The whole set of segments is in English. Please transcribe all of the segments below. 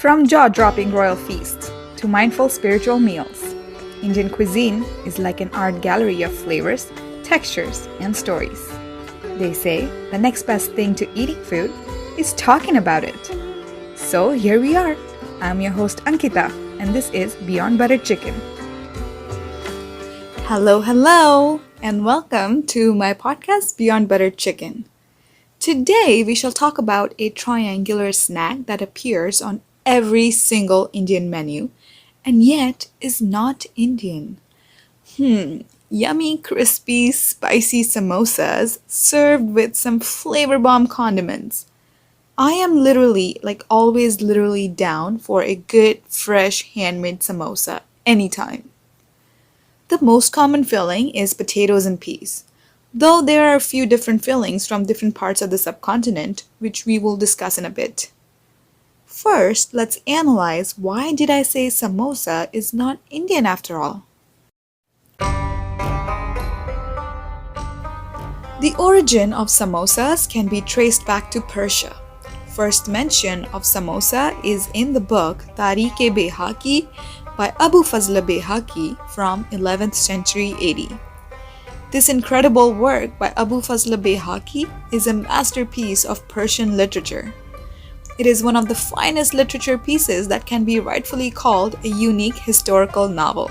From jaw-dropping royal feasts to mindful spiritual meals, Indian cuisine is like an art gallery of flavors, textures, and stories. They say the next best thing to eating food is talking about it. So here we are. I'm your host Ankita, and this is Beyond Buttered Chicken. Hello, and welcome to my podcast Beyond Buttered Chicken. Today we shall talk about a triangular snack that appears on every single Indian menu and yet is not Indian. Yummy, crispy, spicy samosas served with some flavor bomb condiments. I am always down for a good, fresh, handmade samosa anytime. The most common filling is potatoes and peas, though there are a few different fillings from different parts of the subcontinent, which we will discuss in a bit. First, let's analyze why did I say samosa is not Indian after all. The origin of samosas can be traced back to Persia. First mention of samosa is in the book Tarikh-e-Behaqi by Abu Fazl Behaqi from 11th century AD. This incredible work by Abu Fazl Behaqi is a masterpiece of Persian literature. It is one of the finest literature pieces that can be rightfully called a unique historical novel.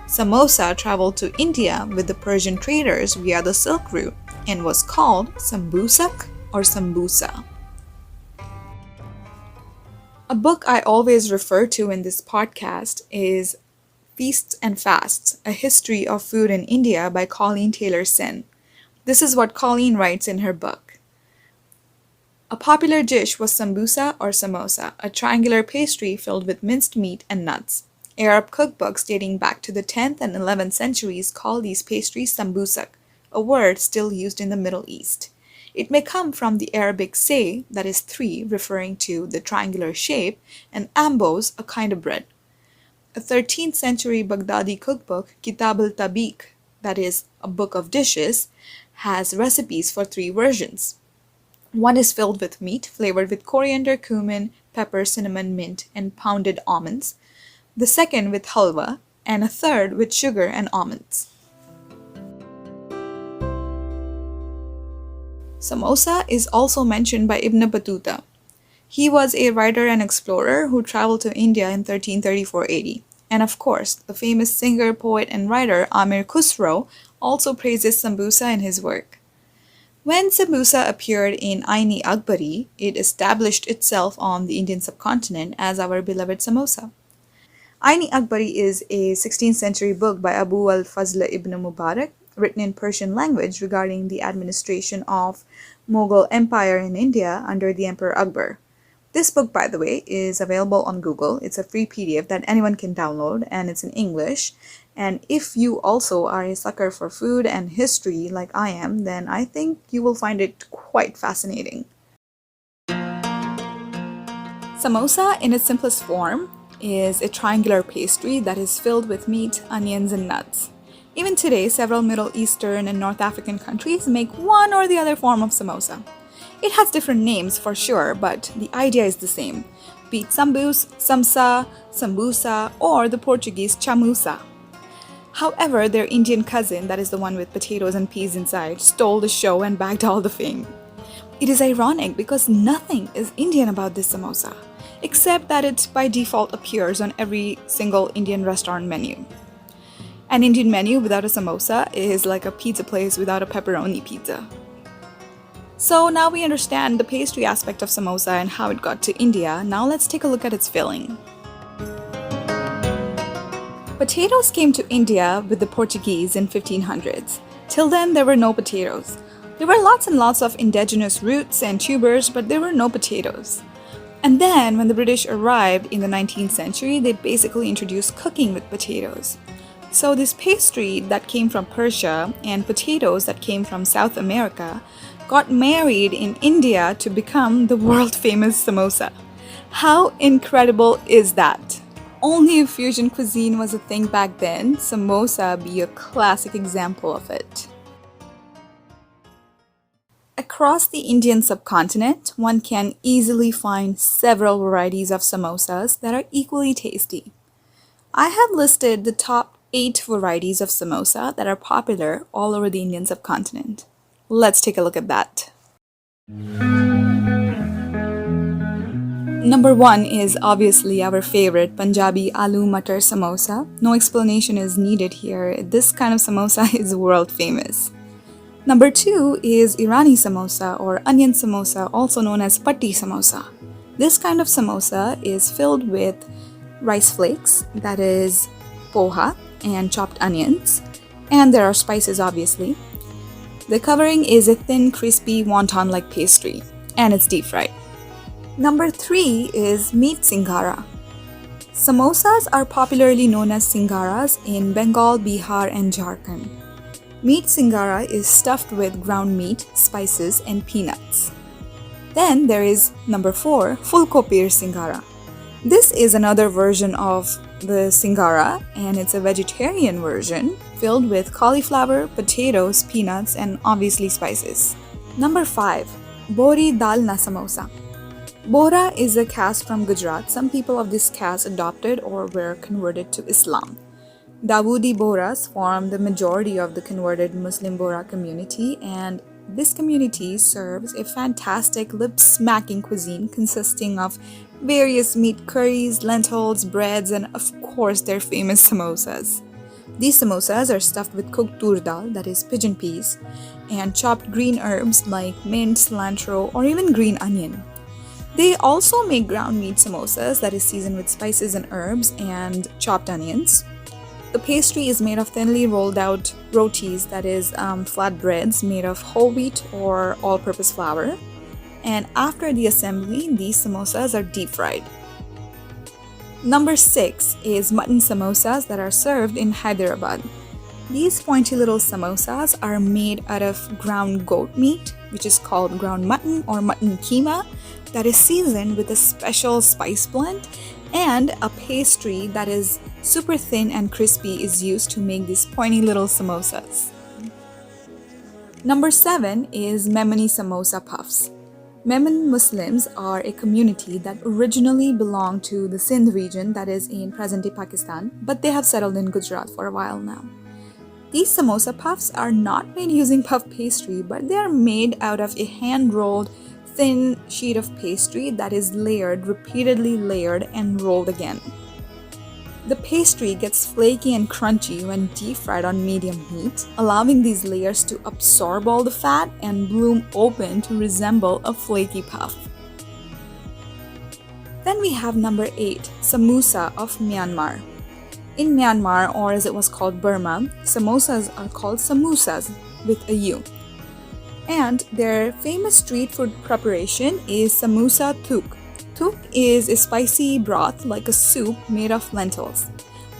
Samosa traveled to India with the Persian traders via the Silk Route and was called sambusak or sambusa. A book I always refer to in this podcast is Feasts and Fasts, A History of Food in India by Colleen Taylor Sen. This is what Colleen writes in her book. A popular dish was sambusa or samosa, a triangular pastry filled with minced meat and nuts. Arab cookbooks dating back to the 10th and 11th centuries call these pastries sambusak, a word still used in the Middle East. It may come from the Arabic say, that is three, referring to the triangular shape, and ambos, a kind of bread. A 13th century Baghdadi cookbook, Kitab al-Tabikh, that is a book of dishes, has recipes for three versions. One is filled with meat, flavored with coriander, cumin, pepper, cinnamon, mint, and pounded almonds. The second with halwa, and a third with sugar and almonds. Samosa is also mentioned by Ibn Battuta. He was a writer and explorer who traveled to India in 1334 AD. And of course, the famous singer, poet, and writer Amir Khusro also praises sambusa in his work. When sambusa appeared in Ain-i-Akbari, it established itself on the Indian subcontinent as our beloved samosa. Ain-i-Akbari is a 16th century book by Abu al-Fazl ibn Mubarak, written in Persian language regarding the administration of Mughal Empire in India under the Emperor Akbar. This book, by the way, is available on Google. It's a free PDF that anyone can download, and it's in English. And if you also are a sucker for food and history like I am, then I think you will find it quite fascinating. Samosa, in its simplest form, is a triangular pastry that is filled with meat, onions, and nuts. Even today, several Middle Eastern and North African countries make one or the other form of samosa. It has different names for sure, but the idea is the same. Be it sambus, samsa, sambusa, or the Portuguese chamusa. However, their Indian cousin, that is the one with potatoes and peas inside, stole the show and bagged all the fame. It is ironic because nothing is Indian about this samosa, except that it by default appears on every single Indian restaurant menu. An Indian menu without a samosa is like a pizza place without a pepperoni pizza. So now we understand the pastry aspect of samosa and how it got to India. Now let's take a look at its filling. Potatoes came to India with the Portuguese in 1500s. Till then, there were no potatoes. There were lots and lots of indigenous roots and tubers, but there were no potatoes. And then, when the British arrived in the 19th century, they basically introduced cooking with potatoes. So this pastry that came from Persia and potatoes that came from South America got married in India to become the world-famous samosa. How incredible is that? Only if fusion cuisine was a thing back then, samosa be a classic example of it. Across the Indian subcontinent, one can easily find several varieties of samosas that are equally tasty. I have listed the top 8 varieties of samosa that are popular all over the Indian subcontinent. Let's take a look at that. Number 1 is obviously our favorite Punjabi aloo matar samosa. No explanation is needed here. This kind of samosa is world famous. Number 2 is Irani samosa or onion samosa, also known as patti samosa. This kind of samosa is filled with rice flakes, that is poha, and chopped onions, and there are spices obviously. The covering is a thin, crispy wonton-like pastry, and it's deep fried. Number 3 is meat singara. Samosas are popularly known as singaras in Bengal, Bihar, and Jharkhand. Meat singara is stuffed with ground meat, spices, and peanuts. Then there is number 4, fulko peer singara. This is another version of the singara, and it's a vegetarian version filled with cauliflower, potatoes, peanuts, and obviously spices. Number 5, bori dal na samosa. Bora is a caste from Gujarat. Some people of this caste adopted or were converted to Islam. Dawoodi Bohras form the majority of the converted Muslim Bohra community, and this community serves a fantastic lip-smacking cuisine consisting of various meat curries, lentils, breads, and of course their famous samosas. These samosas are stuffed with cooked tur dal, that is pigeon peas, and chopped green herbs like mint, cilantro, or even green onion. They also make ground meat samosas that is seasoned with spices and herbs and chopped onions. The pastry is made of thinly rolled out rotis, that is flat breads made of whole wheat or all-purpose flour. And after the assembly, these samosas are deep fried. Number 6 is mutton samosas that are served in Hyderabad. These pointy little samosas are made out of ground goat meat, which is called ground mutton or mutton keema, that is seasoned with a special spice blend, and a pastry that is super thin and crispy is used to make these pointy little samosas. Number 7 is Memoni samosa puffs. Memon Muslims are a community that originally belonged to the Sindh region, that is in present-day Pakistan, but they have settled in Gujarat for a while now. These samosa puffs are not made using puff pastry, but they are made out of a hand-rolled thin sheet of pastry that is repeatedly layered and rolled again. The pastry gets flaky and crunchy when deep fried on medium heat, allowing these layers to absorb all the fat and bloom open to resemble a flaky puff. Then we have number 8, Samosa of Myanmar. In Myanmar, or as it was called Burma, samosas are called samosas with a U. And their famous street food preparation is samosa tuk. Tuk is a spicy broth like a soup made of lentils.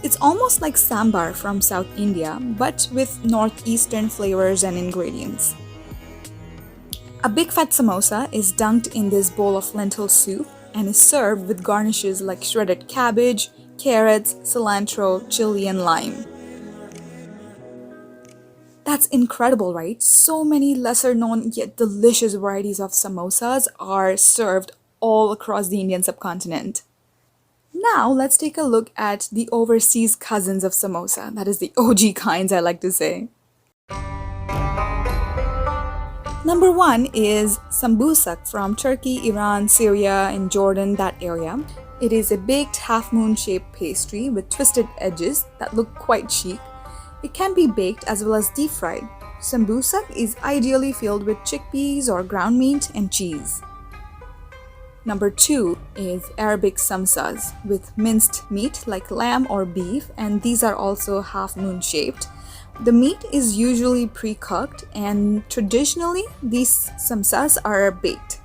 It's almost like sambar from South India, but with northeastern flavors and ingredients. A big fat samosa is dunked in this bowl of lentil soup and is served with garnishes like shredded cabbage, carrots, cilantro, chili, and lime. That's incredible, right? So many lesser known yet delicious varieties of samosas are served all across the Indian subcontinent. Now let's take a look at the overseas cousins of samosa, that is the OG kinds I like to say. Number 1 is sambusak from Turkey, Iran, Syria, and Jordan, that area. It is a baked half-moon shaped pastry with twisted edges that look quite chic. It can be baked as well as deep fried. Sambusak is ideally filled with chickpeas or ground meat and cheese. Number 2 is Arabic samsas with minced meat like lamb or beef, and these are also half-moon shaped. The meat is usually pre-cooked, and traditionally these samsas are baked.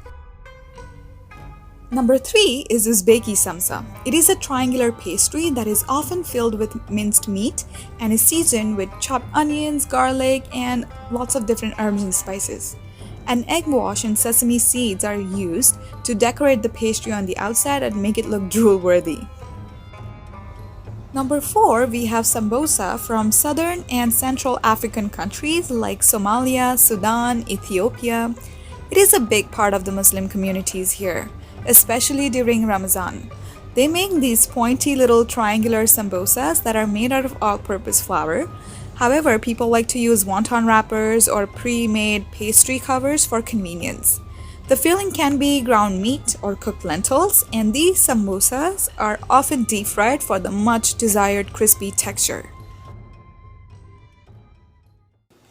Number 3 is Uzbeki samsa. It is a triangular pastry that is often filled with minced meat and is seasoned with chopped onions, garlic, and lots of different herbs and spices. An egg wash and sesame seeds are used to decorate the pastry on the outside and make it look drool-worthy. Number 4, we have Samosa from southern and central African countries like Somalia, Sudan, Ethiopia. It is a big part of the Muslim communities here, especially during Ramadan. They make these pointy little triangular samosas that are made out of all-purpose flour. However, people like to use wonton wrappers or pre-made pastry covers for convenience. The filling can be ground meat or cooked lentils, and these samosas are often deep-fried for the much desired crispy texture.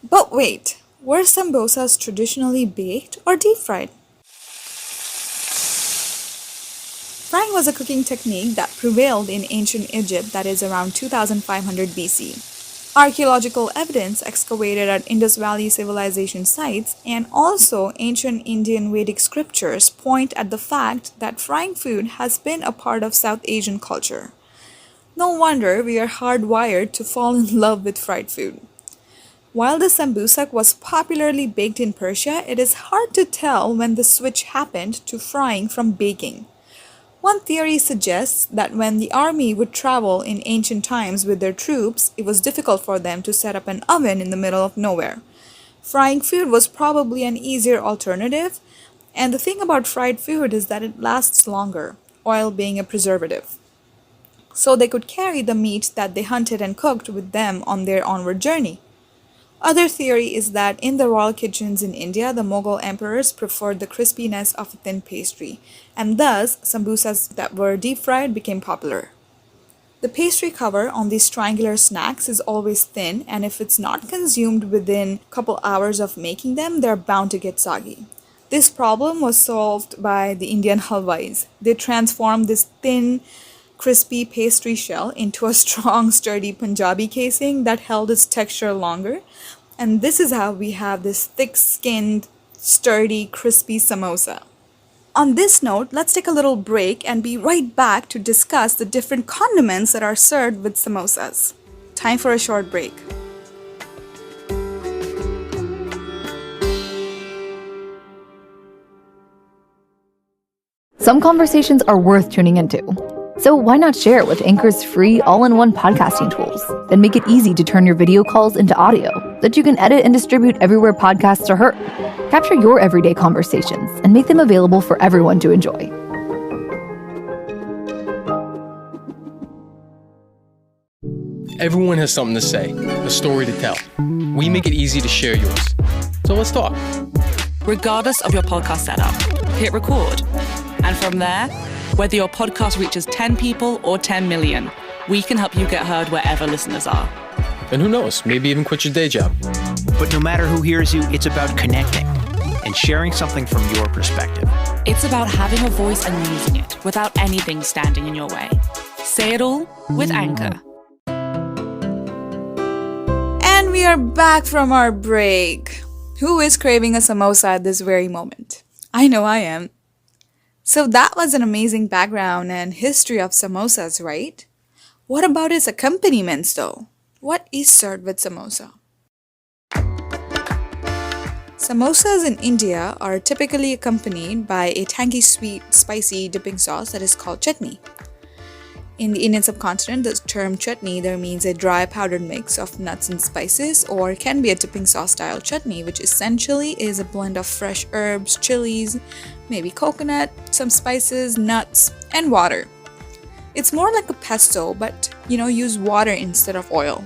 But wait, were samosas traditionally baked or deep-fried? Frying was a cooking technique that prevailed in ancient Egypt, that is around 2500 BC. Archaeological evidence excavated at Indus Valley civilization sites and also ancient Indian Vedic scriptures point at the fact that frying food has been a part of South Asian culture. No wonder we are hardwired to fall in love with fried food. While the sambusak was popularly baked in Persia, it is hard to tell when the switch happened to frying from baking. One theory suggests that when the army would travel in ancient times with their troops, it was difficult for them to set up an oven in the middle of nowhere. Frying food was probably an easier alternative, and the thing about fried food is that it lasts longer, oil being a preservative. So they could carry the meat that they hunted and cooked with them on their onward journey. Other theory is that in the royal kitchens in India, the Mughal emperors preferred the crispiness of a thin pastry, and thus samosas that were deep-fried became popular. The pastry cover on these triangular snacks is always thin, and if it's not consumed within a couple hours of making them, they're bound to get soggy. This problem was solved by the Indian halwais. They transformed this thin, crispy pastry shell into a strong, sturdy Punjabi casing that held its texture longer. And this is how we have this thick-skinned, sturdy, crispy samosa. On this note, let's take a little break and be right back to discuss the different condiments that are served with samosas. Time for a short break. Some conversations are worth tuning into. So why not share it with Anchor's free all-in-one podcasting tools and make it easy to turn your video calls into audio that you can edit and distribute everywhere podcasts are heard. Capture your everyday conversations and make them available for everyone to enjoy. Everyone has something to say, a story to tell. We make it easy to share yours. So let's talk. Regardless of your podcast setup, hit record. And from there, whether your podcast reaches 10 people or 10 million, we can help you get heard wherever listeners are. And who knows, maybe even quit your day job. But no matter who hears you, it's about connecting and sharing something from your perspective. It's about having a voice and using it without anything standing in your way. Say it all with Anchor. And we are back from our break. Who is craving a samosa at this very moment? I know I am. So that was an amazing background and history of samosas, right? What about its accompaniments though? What is served with samosa? Samosas in India are typically accompanied by a tangy, sweet, spicy dipping sauce that is called chutney. In the Indian subcontinent, the term chutney either means a dry powdered mix of nuts and spices or can be a dipping sauce style chutney, which essentially is a blend of fresh herbs, chillies, maybe coconut, some spices, nuts, and water. It's more like a pesto, but use water instead of oil.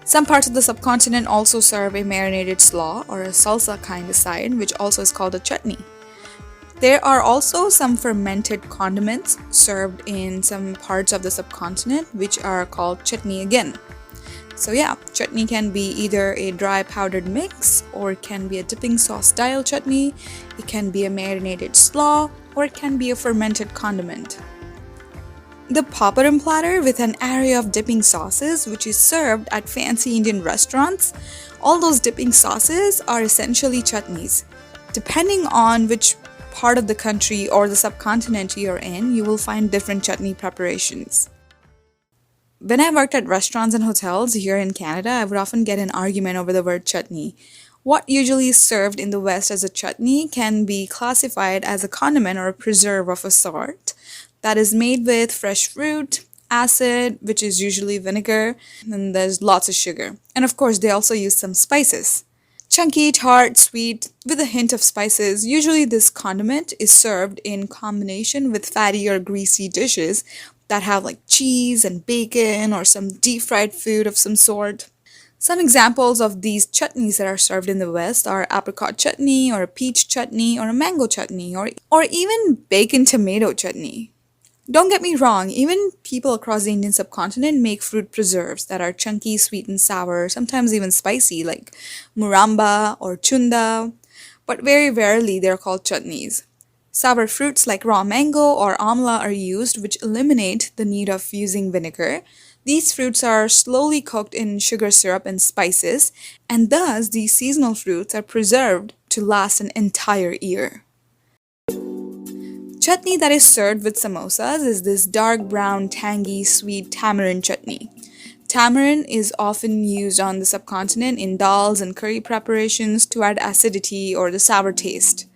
Some parts of the subcontinent also serve a marinated slaw or a salsa kind of side, which also is called a chutney. There are also some fermented condiments served in some parts of the subcontinent, which are called chutney again. So yeah, chutney can be either a dry powdered mix, or it can be a dipping sauce style chutney, it can be a marinated slaw, or it can be a fermented condiment. The papadum platter with an array of dipping sauces, which is served at fancy Indian restaurants, all those dipping sauces are essentially chutneys. Depending on which part of the country or the subcontinent you're in, you will find different chutney preparations. When I worked at restaurants and hotels here in Canada, I would often get an argument over the word chutney. What usually is served in the West as a chutney can be classified as a condiment or a preserve of a sort that is made with fresh fruit, acid, which is usually vinegar, and there's lots of sugar. And of course, they also use some spices. Chunky, tart, sweet, with a hint of spices. Usually this condiment is served in combination with fatty or greasy dishes that have like cheese and bacon or some deep fried food of some sort. Some examples of these chutneys that are served in the West are apricot chutney or a peach chutney or a mango chutney or even bacon tomato chutney. Don't get me wrong, even people across the Indian subcontinent make fruit preserves that are chunky, sweet and sour, sometimes even spicy like muramba or chunda, but very rarely they're called chutneys. Sour fruits like raw mango or amla are used, which eliminate the need of using vinegar. These fruits are slowly cooked in sugar syrup and spices, and thus these seasonal fruits are preserved to last an entire year. Chutney that is served with samosas is this dark brown, tangy, sweet tamarind chutney. Tamarind is often used on the subcontinent in dals and curry preparations to add acidity or the sour taste.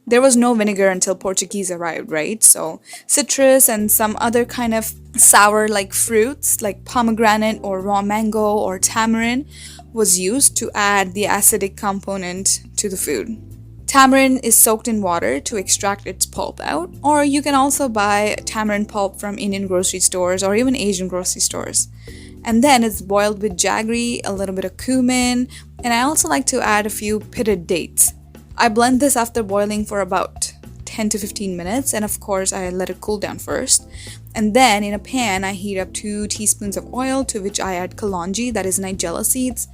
There was no vinegar until Portuguese arrived, right? So citrus and some other kind of sour like fruits like pomegranate or raw mango or tamarind was used to add the acidic component to the food. Tamarind is soaked in water to extract its pulp out, or you can also buy tamarind pulp from Indian grocery stores or even Asian grocery stores. And then it's boiled with jaggery, a little bit of cumin, and I also like to add a few pitted dates. I blend this after boiling for about 10 to 15 minutes, and of course I let it cool down first. And then in a pan I heat up 2 teaspoons of oil, to which I add kalonji, that is nigella seeds,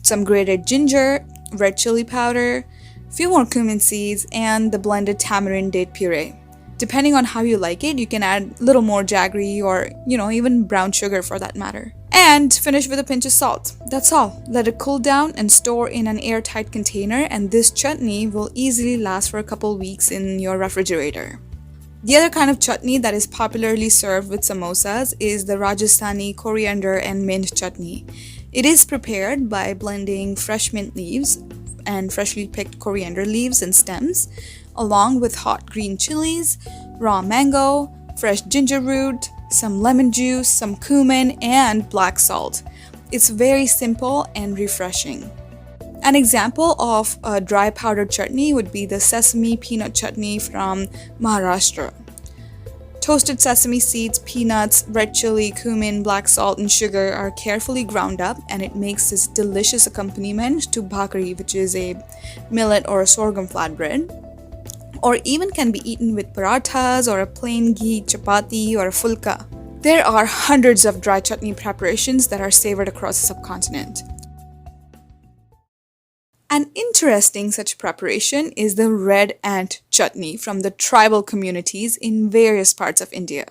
some grated ginger, red chili powder, few more cumin seeds, and the blended tamarind date puree. Depending on how you like it, you can add a little more jaggery or, even brown sugar for that matter. And finish with a pinch of salt. That's all. Let it cool down and store in an airtight container, and this chutney will easily last for a couple weeks in your refrigerator. The other kind of chutney that is popularly served with samosas is the Rajasthani coriander and mint chutney. It is prepared by blending fresh mint leaves and freshly picked coriander leaves and stems, along with hot green chilies, raw mango, fresh ginger root, some lemon juice, some cumin, and black salt. It's very simple and refreshing. An example of a dry powdered chutney would be the sesame peanut chutney from Maharashtra. Toasted sesame seeds, peanuts, red chili, cumin, black salt, and sugar are carefully ground up, and it makes this delicious accompaniment to bhakri, which is a millet or a sorghum flatbread, or even can be eaten with parathas or a plain ghee chapati or a fulka. There are hundreds of dry chutney preparations that are savored across the subcontinent. An interesting such preparation is the red ant chutney from the tribal communities in various parts of India.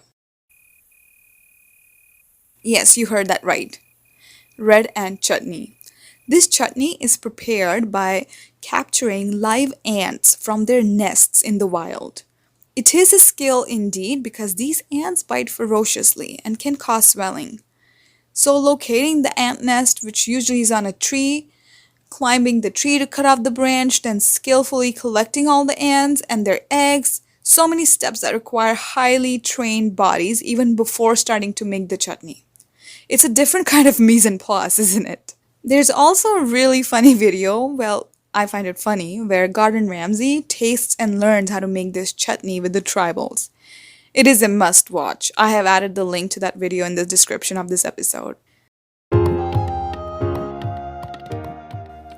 Yes, you heard that right. Red ant chutney. This chutney is prepared by capturing live ants from their nests in the wild. It is a skill indeed, because these ants bite ferociously and can cause swelling. So locating the ant nest, which usually is on a tree, climbing the tree to cut off the branch, then skillfully collecting all the ants and their eggs. So many steps that require highly trained bodies even before starting to make the chutney. It's a different kind of mise en place, isn't it? There's also a really funny video, well, I find it funny, where Gordon Ramsay tastes and learns how to make this chutney with the tribals. It is a must watch. I have added the link to that video in the description of this episode.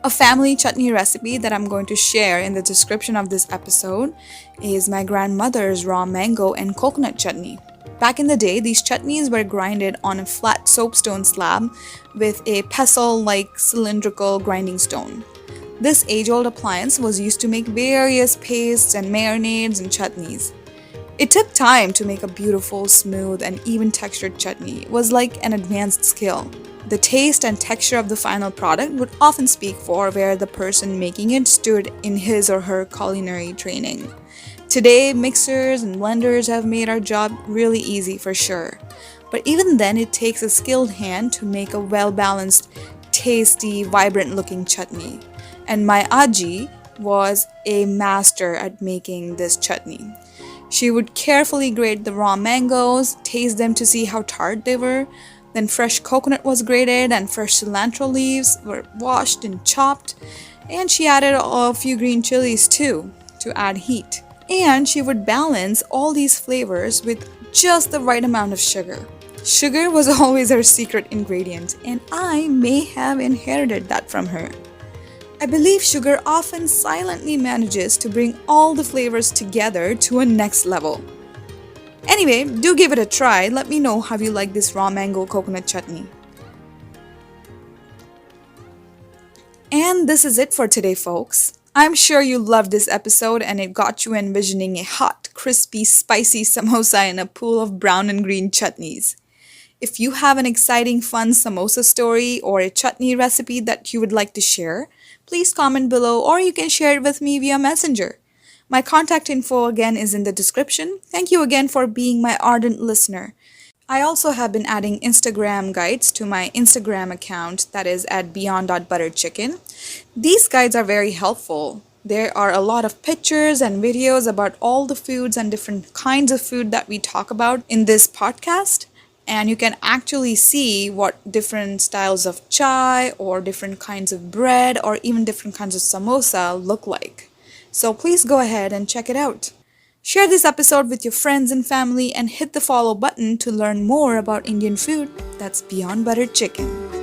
A family chutney recipe that I'm going to share in the description of this episode is my grandmother's raw mango and coconut chutney. Back in the day, these chutneys were grinded on a flat soapstone slab with a pestle-like cylindrical grinding stone. This age-old appliance was used to make various pastes and marinades and chutneys. It took time to make a beautiful, smooth, and even textured chutney. It was like an advanced skill. The taste and texture of the final product would often speak for where the person making it stood in his or her culinary training. Today, mixers and blenders have made our job really easy for sure. But even then, it takes a skilled hand to make a well-balanced, tasty, vibrant-looking chutney. And my Aji was a master at making this chutney. She would carefully grate the raw mangoes, taste them to see how tart they were. Then fresh coconut was grated and fresh cilantro leaves were washed and chopped. And she added a few green chilies too, to add heat. And she would balance all these flavors with just the right amount of sugar. Sugar was always her secret ingredient, and I may have inherited that from her. I believe sugar often silently manages to bring all the flavors together to a next level. Anyway, do give it a try. Let me know how you like this raw mango coconut chutney. And this is it for today, folks. I'm sure you loved this episode and it got you envisioning a hot, crispy, spicy samosa in a pool of brown and green chutneys. If you have an exciting, fun samosa story or a chutney recipe that you would like to share, please comment below or you can share it with me via Messenger. My contact info again is in the description. Thank you again for being my ardent listener. I also have been adding Instagram guides to my Instagram account, that is at beyond.butterchicken. These guides are very helpful. There are a lot of pictures and videos about all the foods and different kinds of food that we talk about in this podcast. And you can actually see what different styles of chai or different kinds of bread or even different kinds of samosa look like. So please go ahead and check it out. Share this episode with your friends and family and hit the follow button to learn more about Indian food that's beyond butter chicken.